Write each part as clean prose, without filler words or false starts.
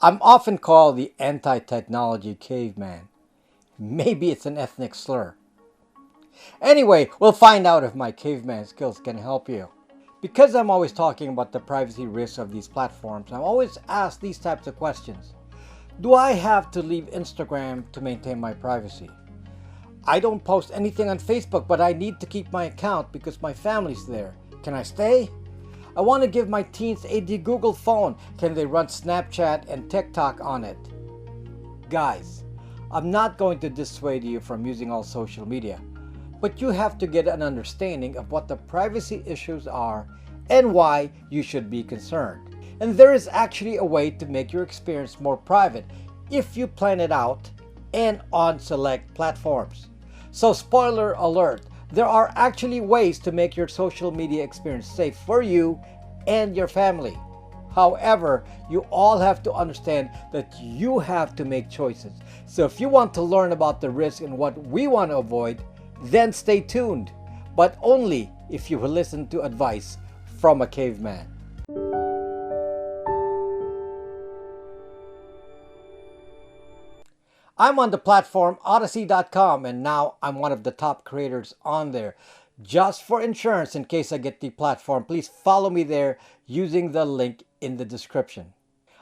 I'm often called the anti-technology caveman. Maybe it's an ethnic slur. Anyway, we'll find out if my caveman skills can help you. Because I'm always talking about the privacy risks of these platforms, I'm always asked these types of questions. Do I have to leave Instagram to maintain my privacy? I don't post anything on Facebook, but I need to keep my account because my family's there. Can I stay? I want to give my teens a Google phone. Can they run Snapchat and TikTok on it? Guys, I'm not going to dissuade you from using all social media, but you have to get an understanding of what the privacy issues are and why you should be concerned. And there is actually a way to make your experience more private if you plan it out and on select platforms. So spoiler alert, there are actually ways to make your social media experience safe for you and your family. However, you all have to understand that you have to make choices. So if you want to learn about the risk and what we want to avoid, then stay tuned, but only if you will listen to advice from a caveman. I'm on the platform Odyssey.com, and now I'm one of the top creators on there. Just for insurance, in case I get the platform, please follow me there using the link in the description.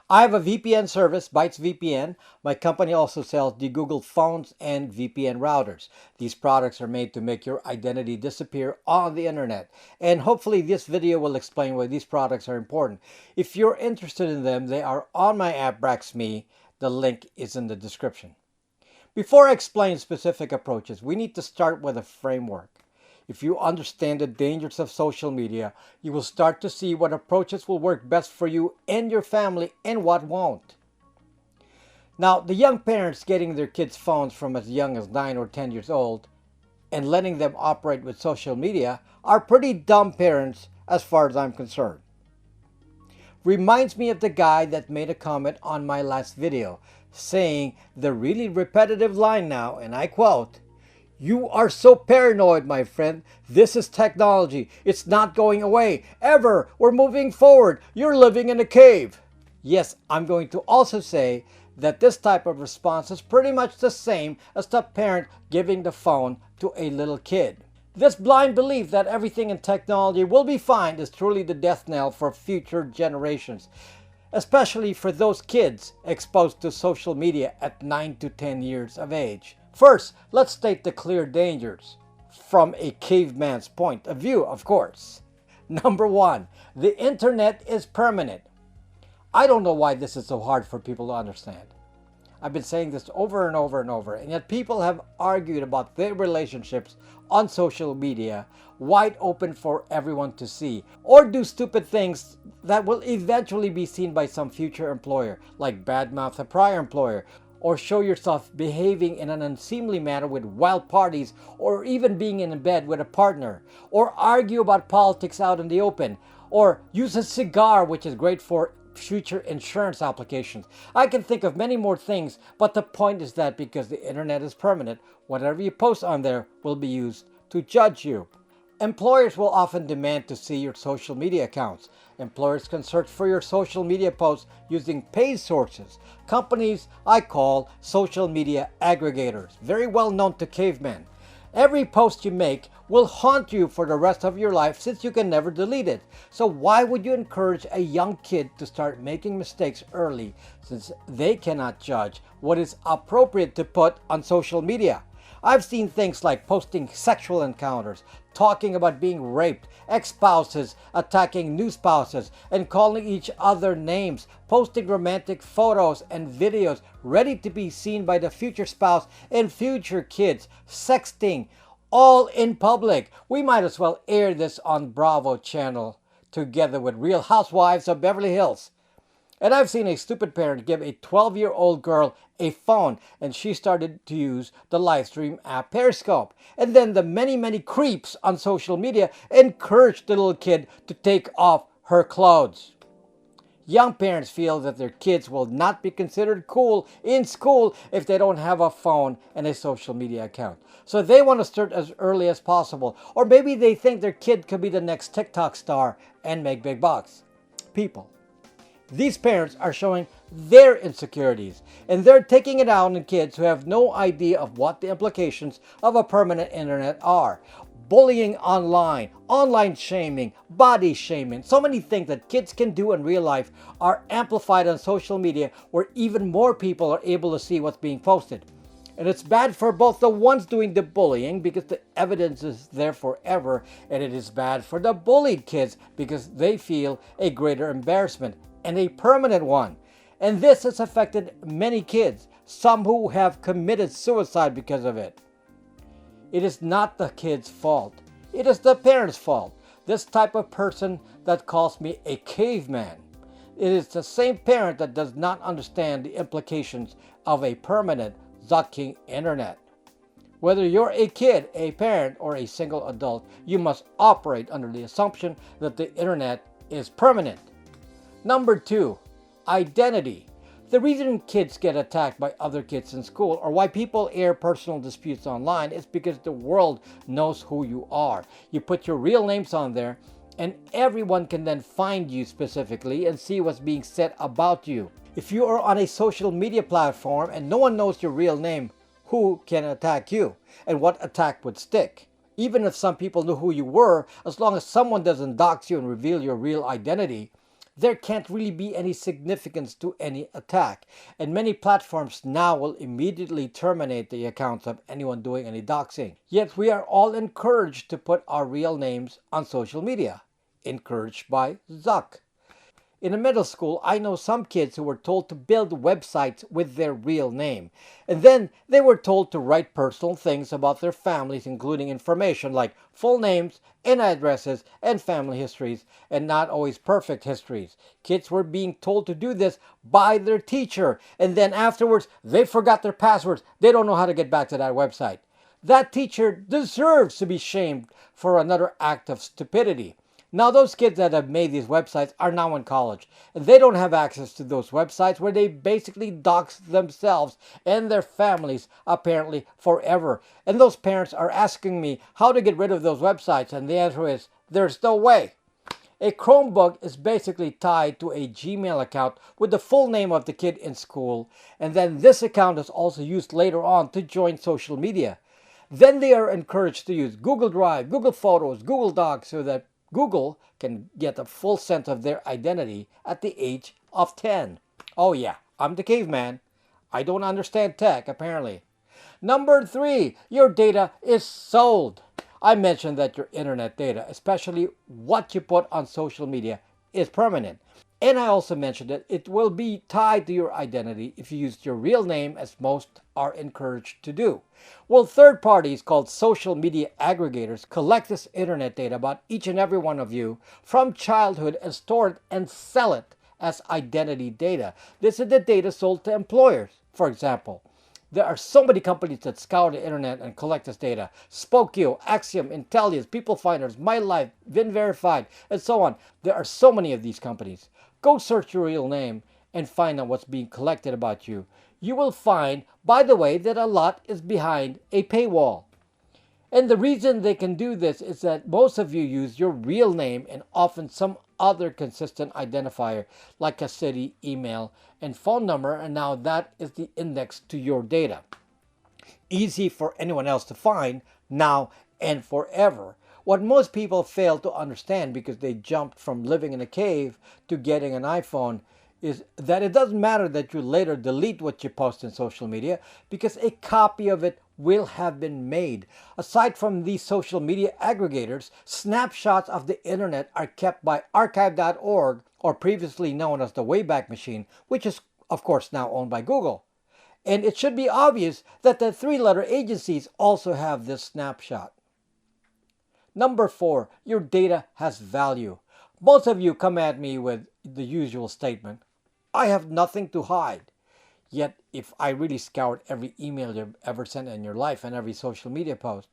I have a VPN service, BytzVPN. My company also sells the Google phones and VPN routers. These products are made to make your identity disappear on the internet. And hopefully this video will explain why these products are important. If you're interested in them, they are on my app BraxMe. The link is in the description. Before I explain specific approaches, we need to start with a framework. If you understand the dangers of social media, you will start to see what approaches will work best for you and your family and what won't. Now, the young parents getting their kids' phones from as young as 9 or 10 years old and letting them operate with social media are pretty dumb parents as far as I'm concerned. Reminds me of the guy that made a comment on my last video saying the really repetitive line now, and I quote, "You are so paranoid, my friend. This is technology. It's not going away. Ever. We're moving forward. You're living in a cave." Yes, I'm going to also say that this type of response is pretty much the same as the parent giving the phone to a little kid. This blind belief that everything in technology will be fine is truly the death knell for future generations, especially for those kids exposed to social media at 9 to 10 years of age. First, let's state the clear dangers from a caveman's point of view, of course. Number one, the internet is permanent. I don't know why this is so hard for people to understand. I've been saying this over and over and over, and yet people have argued about their relationships on social media wide open for everyone to see, or do stupid things that will eventually be seen by some future employer, like badmouth a prior employer, or show yourself behaving in an unseemly manner with wild parties, or even being in bed with a partner, or argue about politics out in the open, or use a cigar, which is great for future insurance applications. I can think of many more things, but the point is that because the internet is permanent, whatever you post on there will be used to judge you. Employers will often demand to see your social media accounts. Employers can search for your social media posts using paid sources. Companies I call social media aggregators, very well known to cavemen. Every post you make will haunt you for the rest of your life since you can never delete it. So why would you encourage a young kid to start making mistakes early since they cannot judge what is appropriate to put on social media? I've seen things like posting sexual encounters, talking about being raped, ex-spouses attacking new spouses, and calling each other names, posting romantic photos and videos ready to be seen by the future spouse and future kids, sexting, all in public. We might as well air this on Bravo channel together with Real Housewives of Beverly Hills. And I've seen a stupid parent give a 12-year-old girl a phone, and she started to use the live stream app Periscope. And then the many creeps on social media encouraged the little kid to take off her clothes. Young parents feel that their kids will not be considered cool in school if they don't have a phone and a social media account. So they want to start as early as possible. Or maybe they think their kid could be the next TikTok star and make big bucks. People, These parents are showing their insecurities, and they're taking it out on kids who have no idea of what the implications of a permanent internet are. Bullying online, online shaming, body shaming, so many things that kids can do in real life are amplified on social media where even more people are able to see what's being posted. And it's bad for both the ones doing the bullying because the evidence is there forever, and it is bad for the bullied kids because they feel a greater embarrassment and a permanent one. And this has affected many kids, some who have committed suicide because of it. It is not the kid's fault. It is the parents' fault. This type of person that calls me a caveman. It is the same parent that does not understand the implications of a permanent zucking internet. Whether you're a kid, a parent, or a single adult, you must operate under the assumption that the internet is permanent. Number 2, identity. The reason kids get attacked by other kids in school or why people air personal disputes online is because the world knows who you are. You put your real names on there and everyone can then find you specifically and see what's being said about you. If you are on a social media platform and no one knows your real name, who can attack you? And what attack would stick? Even if some people knew who you were, as long as someone doesn't dox you and reveal your real identity, there can't really be any significance to any attack. And many platforms now will immediately terminate the accounts of anyone doing any doxing. Yet we are all encouraged to put our real names on social media. Encouraged by Zuck. In a middle school, I know some kids who were told to build websites with their real name. And then they were told to write personal things about their families, including information like full names and addresses and family histories, and not always perfect histories. Kids were being told to do this by their teacher. And then afterwards, they forgot their passwords. They don't know how to get back to that website. That teacher deserves to be shamed for another act of stupidity. Now those kids that have made these websites are now in college, and they don't have access to those websites where they basically dox themselves and their families apparently forever. And those parents are asking me how to get rid of those websites, and the answer is there's no way. A Chromebook is basically tied to a Gmail account with the full name of the kid in school, and then this account is also used later on to join social media. Then they are encouraged to use Google Drive, Google Photos, Google Docs so that Google can get a full sense of their identity at the age of 10. Oh yeah, I'm the caveman. I don't understand tech, apparently. Number 3, your data is sold. I mentioned that your internet data, especially what you put on social media, is permanent. And I also mentioned that it will be tied to your identity if you use your real name, as most are encouraged to do. Well, third parties called social media aggregators collect this internet data about each and every one of you from childhood and store it and sell it as identity data. This is the data sold to employers, for example. There are so many companies that scour the internet and collect this data. Spokeo, Axiom, Intellius, People Finders, MyLife, VinVerified, and so on. There are so many of these companies. Go search your real name and find out what's being collected about you. You will find, by the way, that a lot is behind a paywall. And the reason they can do this is that most of you use your real name and often some other consistent identifier like a city, email, and phone number, and now that is the index to your data. Easy for anyone else to find now and forever. What most people fail to understand because they jumped from living in a cave to getting an iPhone is that it doesn't matter that you later delete what you post in social media because a copy of it will have been made. Aside from these social media aggregators, snapshots of the internet are kept by archive.org, or previously known as the Wayback Machine, which is of course now owned by Google. And it should be obvious that the 3-letter agencies also have this snapshot. Number 4, your data has value. Most of you come at me with the usual statement, I have nothing to hide. Yet, if I really scoured every email you've ever sent in your life and every social media post,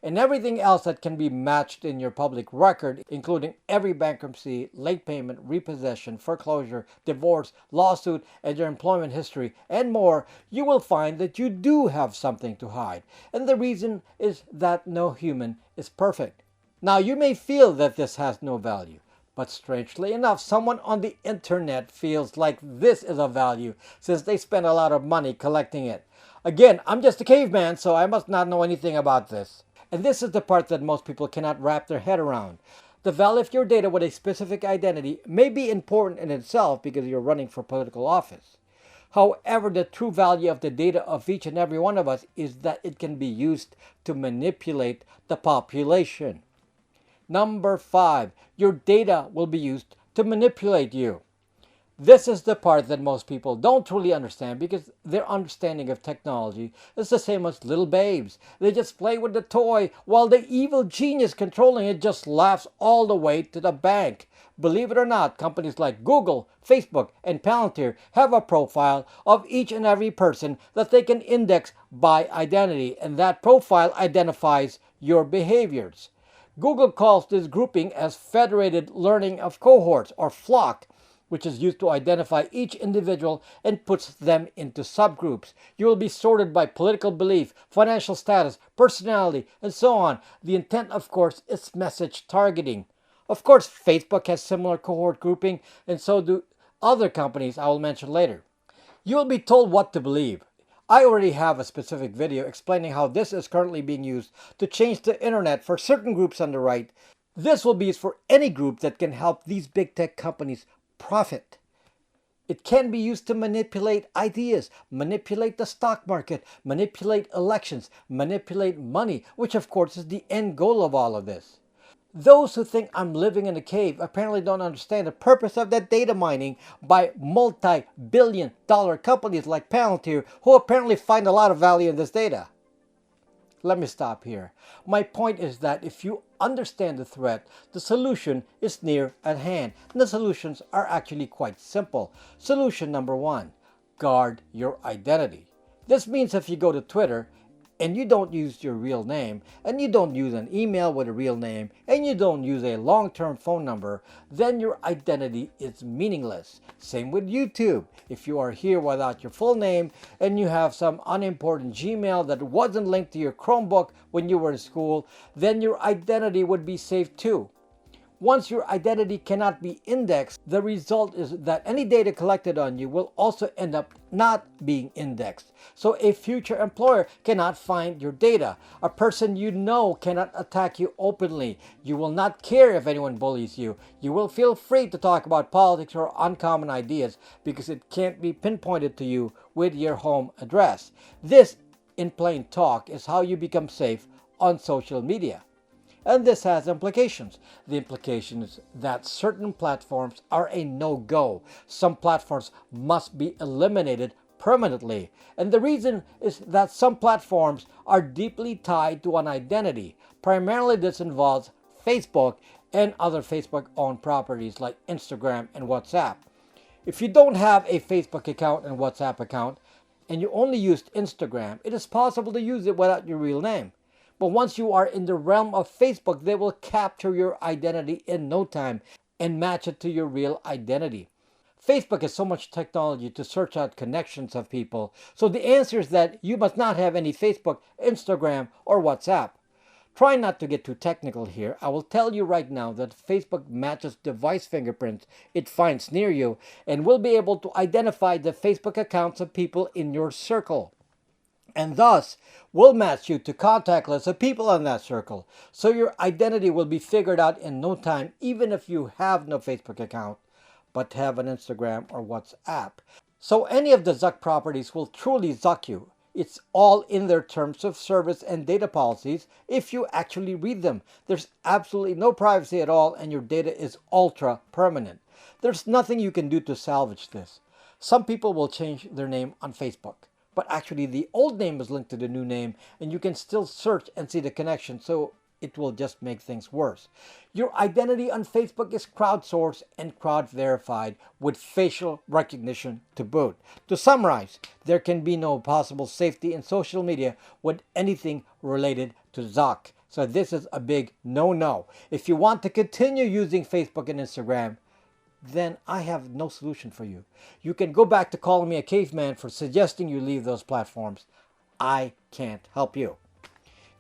and everything else that can be matched in your public record, including every bankruptcy, late payment, repossession, foreclosure, divorce, lawsuit, and your employment history, and more, you will find that you do have something to hide. And the reason is that no human is perfect. Now, you may feel that this has no value, But strangely enough, someone on the internet feels like this is of value since they spend a lot of money collecting it. Again, I'm just a caveman, so I must not know anything about this. And this is the part that most people cannot wrap their head around. The value of your data with a specific identity may be important in itself because you're running for political office. However, the true value of the data of each and every one of us is that it can be used to manipulate the population. Number 5, your data will be used to manipulate you. This is the part that most people don't truly understand because their understanding of technology is the same as little babes. They just play with the toy while the evil genius controlling it just laughs all the way to the bank. Believe it or not, companies like Google, Facebook, and Palantir have a profile of each and every person that they can index by identity, and that profile identifies your behaviors. Google calls this grouping as federated learning of cohorts, or flock, which is used to identify each individual and puts them into subgroups. You will be sorted by political belief, financial status, personality, and so on. The intent, of course, is message targeting. Of course, Facebook has similar cohort grouping, and so do other companies I will mention later. You will be told what to believe. I already have a specific video explaining how this is currently being used to change the internet for certain groups on the right. This will be used for any group that can help these big tech companies profit. It can be used to manipulate ideas, manipulate the stock market, manipulate elections, manipulate money, which of course is the end goal of all of this. Those who think I'm living in a cave apparently don't understand the purpose of that data mining by multi-billion-dollar companies like Palantir, who apparently find a lot of value in this data. Let me stop here. My point is that if you understand the threat, the solution is near at hand. And the solutions are actually quite simple. Solution number 1, guard your identity. This means if you go to Twitter and you don't use your real name, and you don't use an email with a real name, and you don't use a long-term phone number, then your identity is meaningless. Same with YouTube. If you are here without your full name, and you have some unimportant Gmail that wasn't linked to your Chromebook when you were in school, then your identity would be safe too. Once your identity cannot be indexed, the result is that any data collected on you will also end up not being indexed. So a future employer cannot find your data. A person you know cannot attack you openly. You will not care if anyone bullies you. You will feel free to talk about politics or uncommon ideas because it can't be pinpointed to you with your home address. This, in plain talk, is how you become safe on social media. And this has implications. The implication is that certain platforms are a no-go. Some platforms must be eliminated permanently. And the reason is that some platforms are deeply tied to an identity. Primarily this involves Facebook and other Facebook-owned properties like Instagram and WhatsApp. If you don't have a Facebook account and WhatsApp account, and you only used Instagram, it is possible to use it without your real name. But once you are in the realm of Facebook, they will capture your identity in no time and match it to your real identity. Facebook has so much technology to search out connections of people. So the answer is that you must not have any Facebook, Instagram, or WhatsApp. Try not to get too technical here. I will tell you right now that Facebook matches device fingerprints it finds near you and will be able to identify the Facebook accounts of people in your circle, and thus will match you to contact lists of people in that circle. So your identity will be figured out in no time, even if you have no Facebook account, but have an Instagram or WhatsApp. So any of the Zuck properties will truly Zuck you. It's all in their terms of service and data policies if you actually read them. There's absolutely no privacy at all, and your data is ultra permanent. There's nothing you can do to salvage this. Some people will change their name on Facebook, but actually the old name is linked to the new name, and you can still search and see the connection, so it will just make things worse. Your identity on Facebook is crowdsourced and crowd-verified with facial recognition to boot. To summarize, there can be no possible safety in social media with anything related to Zuck. So this is a big no-no. If you want to continue using Facebook and Instagram, then I have no solution for you. You can go back to calling me a caveman for suggesting you leave those platforms. I can't help you.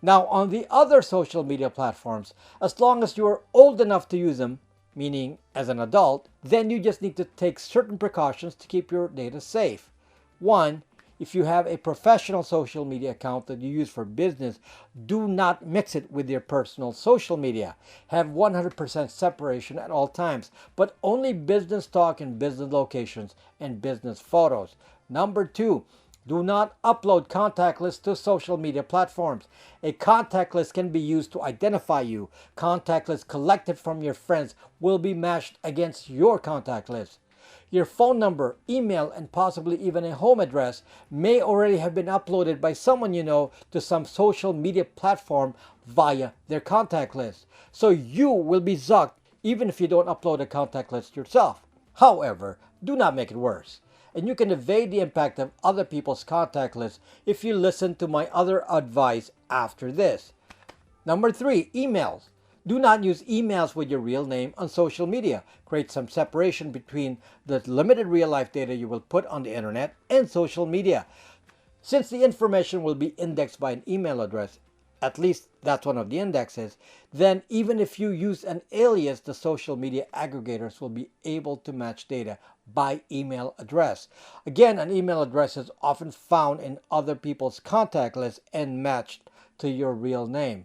Now, on the other social media platforms, as long as you are old enough to use them, meaning as an adult, then you just need to take certain precautions to keep your data safe. One, if you have a professional social media account that you use for business, do not mix it with your personal social media. Have 100% separation at all times, but only business talk in business locations and business photos. Number two, do not upload contact lists to social media platforms. A contact list can be used to identify you. Contact lists collected from your friends will be matched against your contact list. Your phone number, email, and possibly even a home address may already have been uploaded by someone you know to some social media platform via their contact list. So you will be zucked even if you don't upload a contact list yourself. However, do not make it worse. And you can evade the impact of other people's contact lists if you listen to my other advice after this. Number three, emails. Do not use emails with your real name on social media. Create some separation between the limited real-life data you will put on the internet and social media. Since the information will be indexed by an email address, at least that's one of the indexes, then even if you use an alias, the social media aggregators will be able to match data by email address. Again, an email address is often found in other people's contact lists and matched to your real name.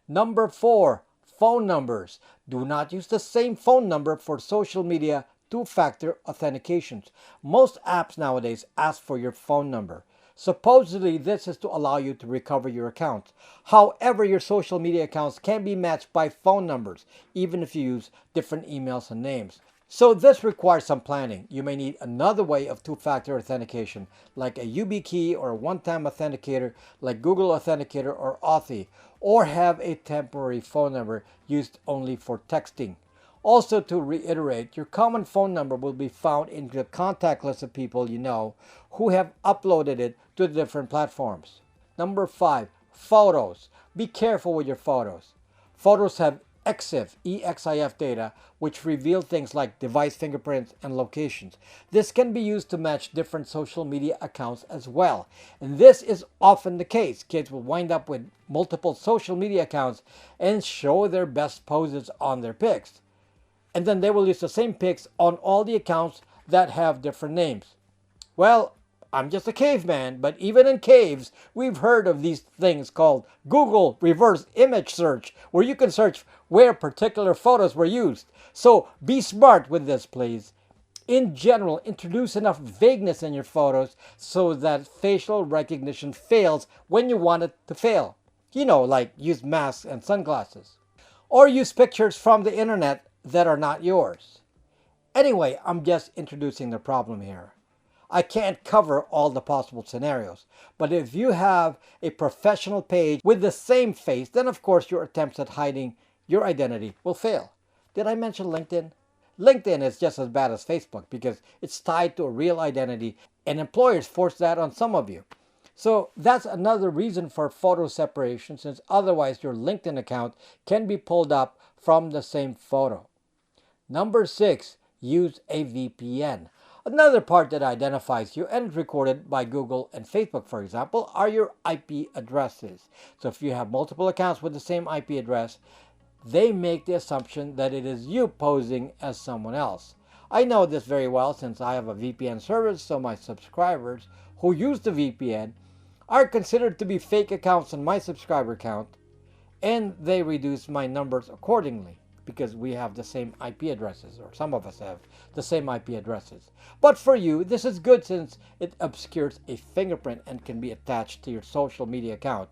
Number four, phone numbers. Do not use the same phone number for social media two-factor authentications. Most apps nowadays ask for your phone number. Supposedly, this is to allow you to recover your accounts. However, your social media accounts can be matched by phone numbers, even if you use different emails and names. So this requires some planning. You may need another way of two-factor authentication, like a YubiKey or a one-time authenticator like Google Authenticator or Authy, or have a temporary phone number used only for texting. Also, to reiterate, your common phone number will be found in the contact list of people you know who have uploaded it to different platforms. Number five, photos. Be careful with your photos. Photos have EXIF data, which reveal things like device fingerprints and locations. This can be used to match different social media accounts as well. And this is often the case. Kids will wind up with multiple social media accounts and show their best poses on their pics. And then they will use the same pics on all the accounts that have different names. Well, I'm just a caveman, but even in caves, we've heard of these things called Google reverse image search, where you can search where particular photos were used. So be smart with this, please. In general, introduce enough vagueness in your photos so that facial recognition fails when you want it to fail. You know, like use masks and sunglasses. Or use pictures from the internet that are not yours. Anyway, I'm just introducing the problem here. I can't cover all the possible scenarios, but if you have a professional page with the same face, then of course your attempts at hiding your identity will fail. Did I mention LinkedIn? LinkedIn is just as bad as Facebook because it's tied to a real identity and employers force that on some of you. So that's another reason for photo separation, since otherwise your LinkedIn account can be pulled up from the same photo. Number six, use a VPN. Another part that identifies you and recorded by Google and Facebook, for example, are your IP addresses. So if you have multiple accounts with the same IP address, they make the assumption that it is you posing as someone else. I know this very well since I have a VPN service, so my subscribers who use the VPN are considered to be fake accounts on my subscriber count, and they reduce my numbers accordingly, because we have the same IP addresses, or some of us have the same IP addresses. But for you, this is good since it obscures a fingerprint and can be attached to your social media account.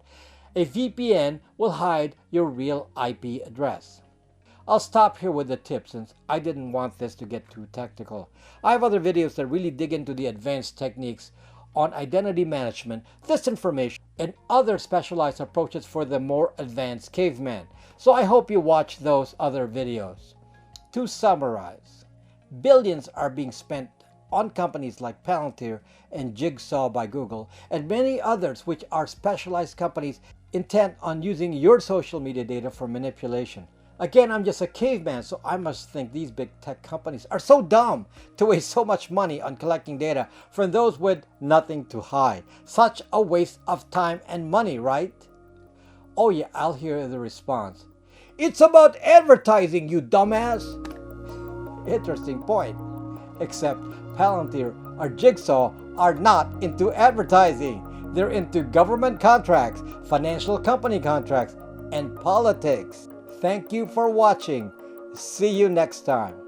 A VPN will hide your real IP address. I'll stop here with the tip since I didn't want this to get too technical. I have other videos that really dig into the advanced techniques on identity management, disinformation, and other specialized approaches for the more advanced caveman. So I hope you watch those other videos. To summarize, billions are being spent on companies like Palantir and Jigsaw by Google, and many others which are specialized companies intent on using your social media data for manipulation. Again, I'm just a caveman, so I must think these big tech companies are so dumb to waste so much money on collecting data from those with nothing to hide. Such a waste of time and money, right? Oh yeah, I'll hear the response. It's about advertising, you dumbass. Interesting point. Except Palantir or Jigsaw are not into advertising. They're into government contracts, financial company contracts, and politics. Thank you for watching. See you next time.